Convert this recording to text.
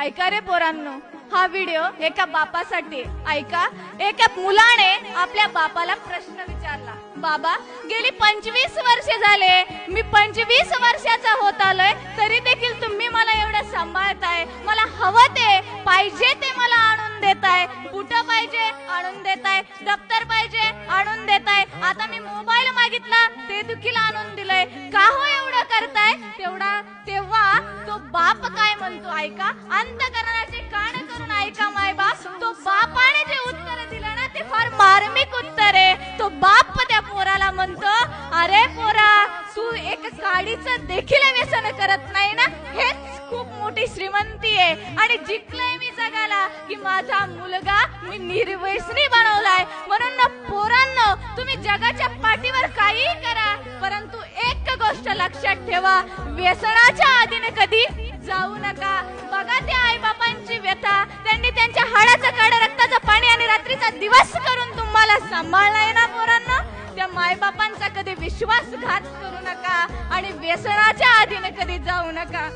ऐका रे पोरांनो, हा व्हिडिओ एका बापासाठी ऐका. एका मुलाने आपल्या बापाला प्रश्न विचारला, बाबा गेली 25 वर्षे झाले, मी 25 वर्षाचा होत आलोय, तरी देखील तुम्ही मला एवढं सांभाळताय, मला हवं ते पाहिजे ते मला आणून देताय, बुटं पाहिजे आणून देताय, दप्तर पाहिजे आणून देताय, आता मी मोबाईल मागितला ते देखील आणून दिलंय, का हो एवढं करताय? तेव्हा तो बाप काय म्हणतो ऐका. अंतःकरणाचे कान करून ऐका माय बाप. तो बापाने जे उत्तर दिलं ना ते फार मार्मिक उत्तर आहे. तो बाप त्या पोराला म्हणतो, अरे पोरा, तू एक काडीचं देखील व्यसन करत नाही ना, हेच खूप मोठी श्रीमंती आहे. आणि जिंकलंय मी जगाला की माझा मुलगा मी निर्व्यसनी बनवलाय. म्हणून ना पोरांनो, तुम्ही जगाच्या पाठीवर काहीही करा, परंतु एक गोष्ट लक्षात ठेवा, व्यसनाच्या आधीने कधी जाऊ नका. बघा त्या आई बापांची व्यथा, त्यांनी त्यांच्या हाडाचं काढ, रक्ताचं पाणी आणि रात्रीचा दिवस करून तुम्हाला सांभाळलाय ना पोरांनो. त्या मायबापांचा कधी विश्वासघात करू नका आणि व्यसनाच्या आधीने कधी जाऊ नका.